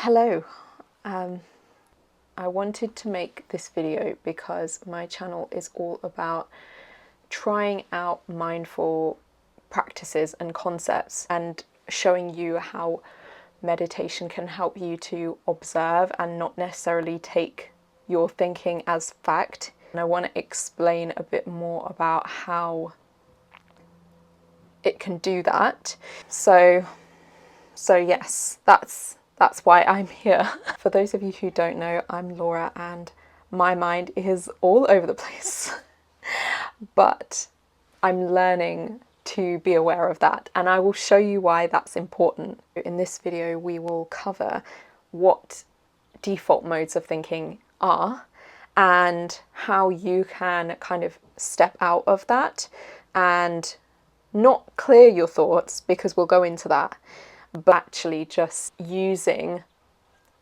Hello. I wanted to make this video because my channel is all about trying out mindful practices and concepts and showing you how meditation can help you to observe and not necessarily take your thinking as fact. And I want to explain a bit more about how it can do that. So yes, that's why I'm here. For those of you who don't know, I'm Laura and my mind is all over the place. But I'm learning to be aware of that, and I will show you why that's important. In this video, we will cover what default modes of thinking are and how you can kind of step out of that and not clear your thoughts, because we'll go into that, but actually just using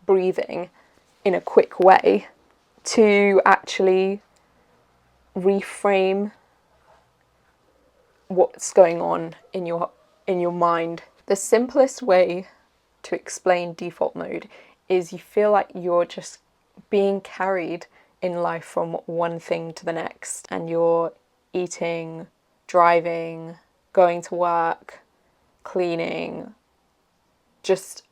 breathing in a quick way to actually reframe what's going on in your mind. The simplest way to explain default mode is you feel like you're just being carried in life from one thing to the next, and you're eating, driving, going to work, cleaning, just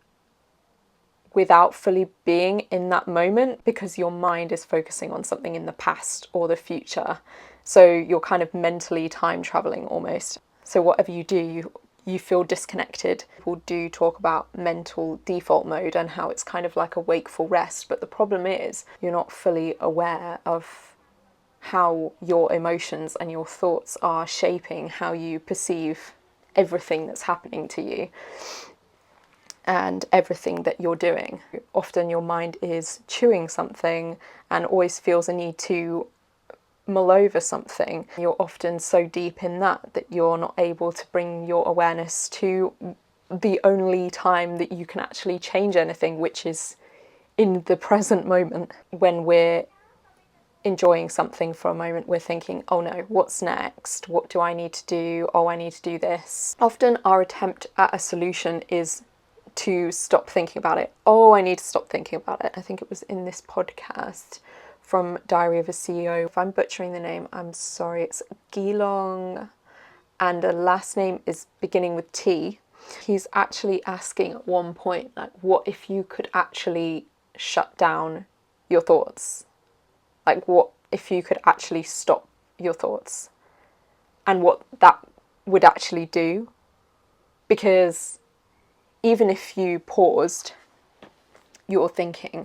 without fully being in that moment, because your mind is focusing on something in the past or the future. So you're kind of mentally time traveling almost. So whatever you do, you feel disconnected. People do talk about mental default mode and how it's kind of like a wakeful rest, but the problem is you're not fully aware of how your emotions and your thoughts are shaping how you perceive everything that's happening to you and everything that you're doing. Often your mind is chewing something and always feels a need to mull over something. You're often so deep in that you're not able to bring your awareness to the only time that you can actually change anything, which is in the present moment. When we're enjoying something for a moment, we're thinking, oh no, what's next? What do I need to do? Oh, I need to do this. Often our attempt at a solution is to stop thinking about it. Oh, I need to stop thinking about it. I think it was in this podcast from Diary of a CEO. If I'm butchering the name, I'm sorry. It's Geelong, and the last name is beginning with T. He's actually asking at one point, like, what if you could actually shut down your thoughts? Like, what if you could actually stop your thoughts? And what that would actually do? Because even if you paused your thinking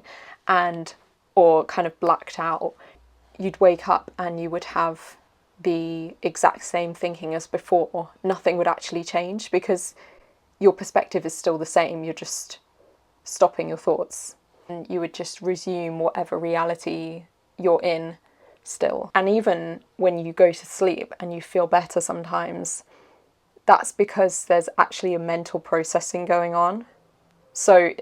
or kind of blacked out, you'd wake up and you would have the exact same thinking as before. Nothing would actually change because your perspective is still the same. You're just stopping your thoughts, and you would just resume whatever reality you're in still. And even when you go to sleep and you feel better sometimes, that's because there's actually a mental processing going on. So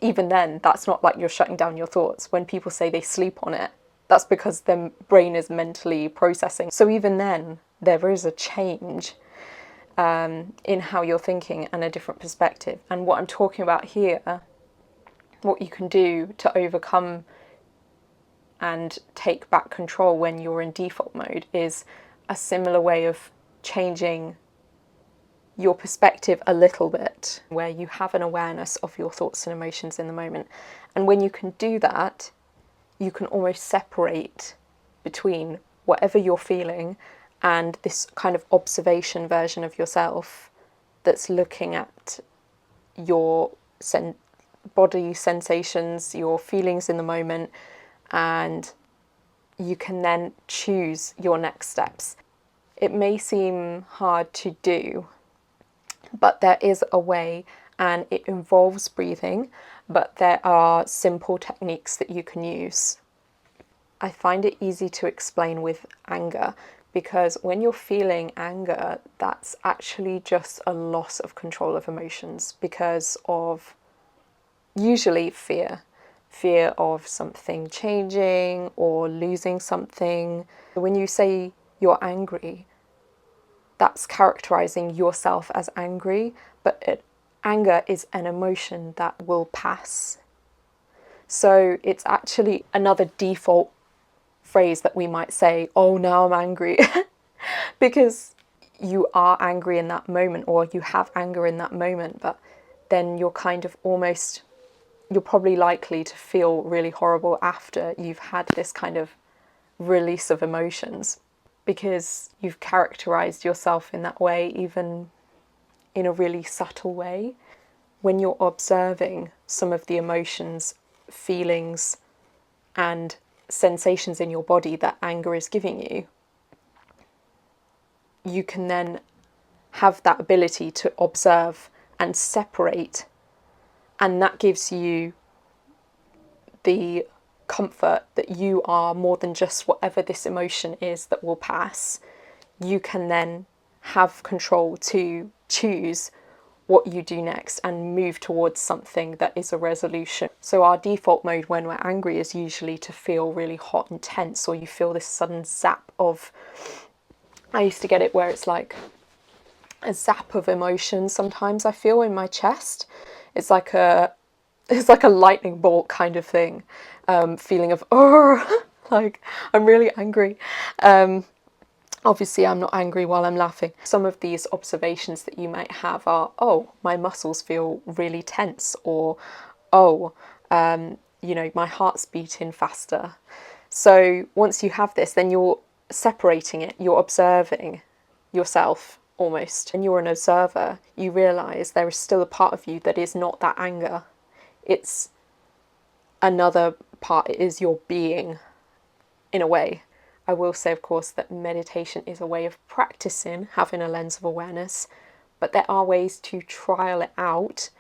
even then, that's not like you're shutting down your thoughts. When people say they sleep on it, that's because their brain is mentally processing. So even then, there is a change in how you're thinking and a different perspective. And what I'm talking about here, what you can do to overcome and take back control when you're in default mode, is a similar way of changing your perspective a little bit, where you have an awareness of your thoughts and emotions in the moment. And when you can do that, you can almost separate between whatever you're feeling and this kind of observation version of yourself that's looking at your body sensations, your feelings in the moment, and you can then choose your next steps. It may seem hard to do, but there is a way, and it involves breathing, but there are simple techniques that you can use. I find it easy to explain with anger, because when you're feeling anger, that's actually just a loss of control of emotions because of usually fear of something changing or losing something. When you say you're angry, that's characterizing yourself as angry, but anger is an emotion that will pass. So it's actually another default phrase that we might say, oh, now I'm angry, because you are angry in that moment, or you have anger in that moment, but then you're kind of almost, you're probably likely to feel really horrible after you've had this kind of release of emotions, because you've characterized yourself in that way, even in a really subtle way. When you're observing some of the emotions, feelings, and sensations in your body that anger is giving you, you can then have that ability to observe and separate, and that gives you the comfort that you are more than just whatever this emotion is that will pass. You can then have control to choose what you do next and move towards something that is a resolution. So our default mode when we're angry is usually to feel really hot and tense, or you feel this sudden zap of, I used to get it where it's like a zap of emotion sometimes I feel in my chest. It's like a lightning bolt kind of thing, feeling of, oh, like I'm really angry. Obviously, I'm not angry while I'm laughing. Some of these observations that you might have are, oh, my muscles feel really tense, or, oh, my heart's beating faster. So once you have this, then you're separating it, you're observing yourself almost. And you're an observer, you realise there is still a part of you that is not that anger. It's another part, it is your being, in a way. I will say, of course, that meditation is a way of practicing having a lens of awareness, but there are ways to trial it out,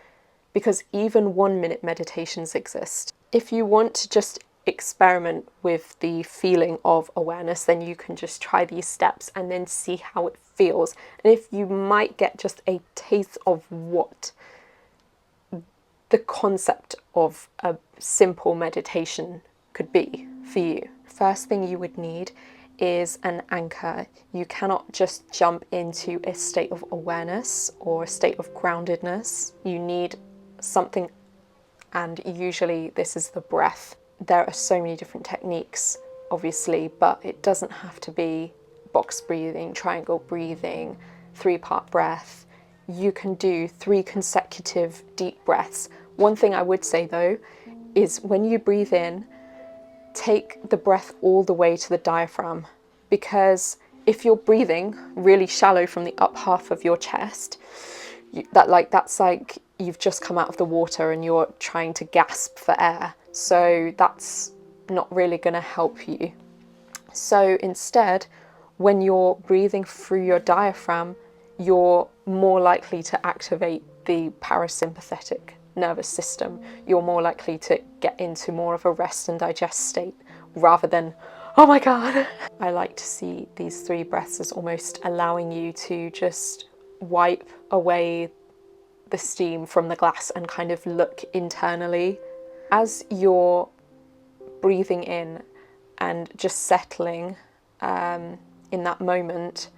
because even 1-minute meditations exist. If you want to just experiment with the feeling of awareness, then you can just try these steps and then see how it feels. And if you might get just a taste of what the concept of a simple meditation could be for you. First thing you would need is an anchor. You cannot just jump into a state of awareness or a state of groundedness. You need something, and usually this is the breath. There are so many different techniques, obviously, but it doesn't have to be box breathing, triangle breathing, 3-part breath. You can do 3 consecutive deep breaths. One thing I would say though is when you breathe in, take the breath all the way to the diaphragm, because if you're breathing really shallow from the up half of your chest, that's like you've just come out of the water and you're trying to gasp for air. So that's not really going to help you. So instead, when you're breathing through your diaphragm, you're more likely to activate the parasympathetic nervous system. You're more likely to get into more of a rest and digest state rather than, oh my God. I like to see these 3 breaths as almost allowing you to just wipe away the steam from the glass and kind of look internally. As you're breathing in and just settling in that moment,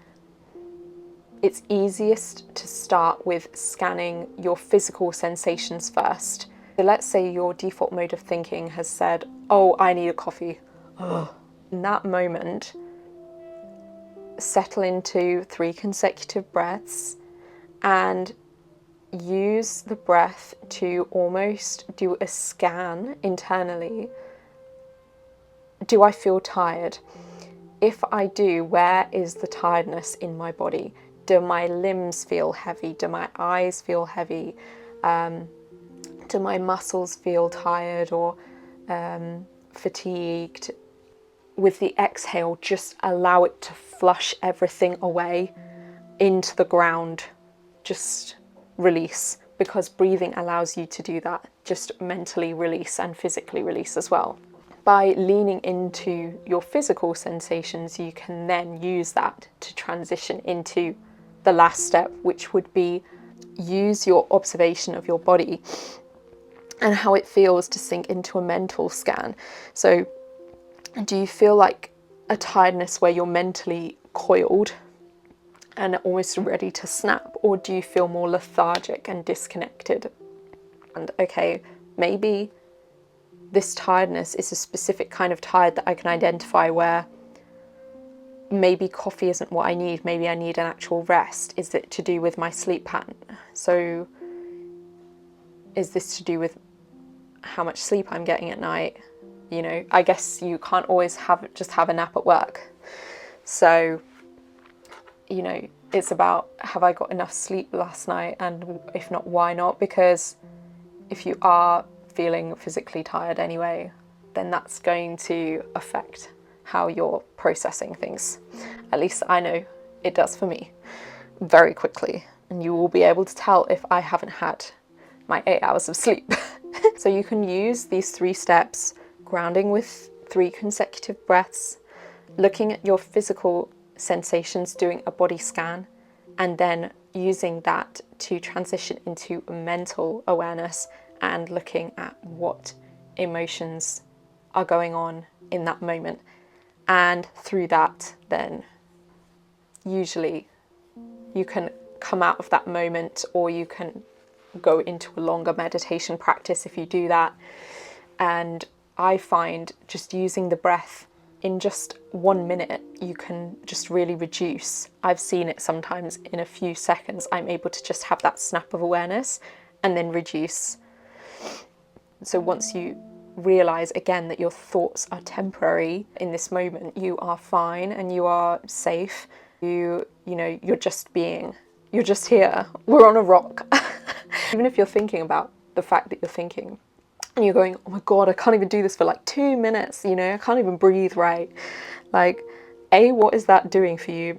it's easiest to start with scanning your physical sensations first. So let's say your default mode of thinking has said, oh, I need a coffee. Ugh. In that moment, settle into 3 consecutive breaths and use the breath to almost do a scan internally. Do I feel tired? If I do, where is the tiredness in my body? Do my limbs feel heavy? Do my eyes feel heavy? Do my muscles feel tired or fatigued? With the exhale, just allow it to flush everything away into the ground. Just release, because breathing allows you to do that. Just mentally release and physically release as well. By leaning into your physical sensations, you can then use that to transition into the last step, which would be use your observation of your body and how it feels to sink into a mental scan. So do you feel like a tiredness where you're mentally coiled and almost ready to snap, or do you feel more lethargic and disconnected? And okay, maybe this tiredness is a specific kind of tired that I can identify, where maybe coffee isn't what I need, maybe I need an actual rest. Is it to do with my sleep pattern? So is this to do with how much sleep I'm getting at night? You know, I guess you can't always just have a nap at work. So, you know, it's about, have I got enough sleep last night? And if not, why not? Because if you are feeling physically tired anyway, then that's going to affect how you're processing things. At least I know it does for me very quickly. And you will be able to tell if I haven't had my 8 hours of sleep. So you can use these 3 steps: grounding with 3 consecutive breaths, looking at your physical sensations, doing a body scan, and then using that to transition into mental awareness and looking at what emotions are going on in that moment. And through that, then usually you can come out of that moment, or you can go into a longer meditation practice if you do that. And I find just using the breath in just 1 minute, you can just really reduce. I've seen it sometimes in a few seconds. I'm able to just have that snap of awareness and then reduce. So once you realize again that your thoughts are temporary in this moment, you are fine and you are safe. You know, you're just being, you're just here. We're on a rock. Even if you're thinking about the fact that you're thinking, and you're going, oh my God, I can't even do this for like 2 minutes, you know, I can't even breathe right. Like, A, what is that doing for you?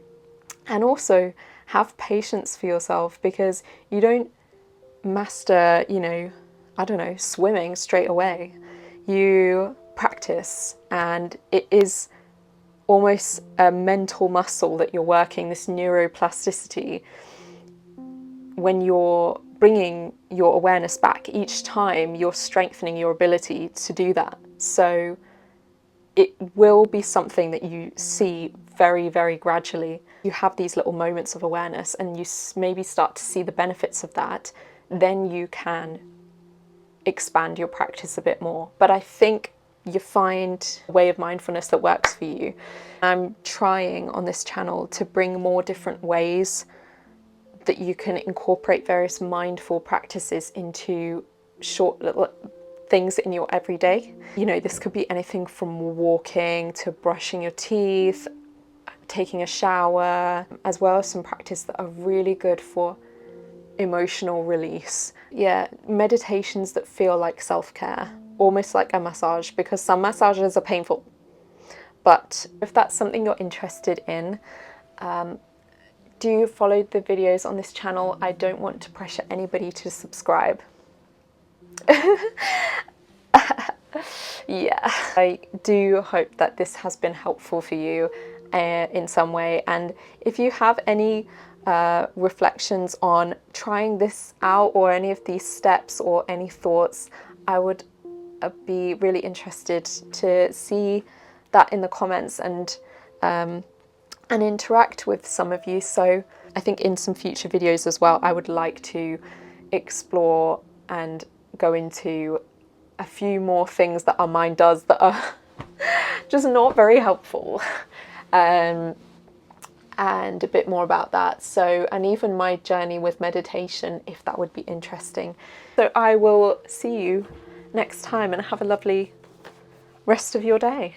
And also have patience for yourself, because you don't master, you know, I don't know, swimming straight away. You practice, and it is almost a mental muscle that you're working, this neuroplasticity. When you're bringing your awareness back each time, you're strengthening your ability to do that. So it will be something that you see very, very gradually. You have these little moments of awareness and you maybe start to see the benefits of that. Then you can expand your practice a bit more. But I think you find a way of mindfulness that works for you. I'm trying on this channel to bring more different ways that you can incorporate various mindful practices into short little things in your everyday. You know, this could be anything from walking to brushing your teeth, taking a shower, as well as some practice that are really good for emotional release. Yeah, meditations that feel like self-care, almost like a massage, because some massages are painful. But if that's something you're interested in, do follow the videos on this channel. I don't want to pressure anybody to subscribe. Yeah, I do hope that this has been helpful for you in some way. And if you have any reflections on trying this out, or any of these steps, or any thoughts, I would be really interested to see that in the comments and interact with some of you. So I think in some future videos as well, I would like to explore and go into a few more things that our mind does that are just not very helpful, and a bit more about that. So, and even my journey with meditation, if that would be interesting. So I will see you next time, and have a lovely rest of your day.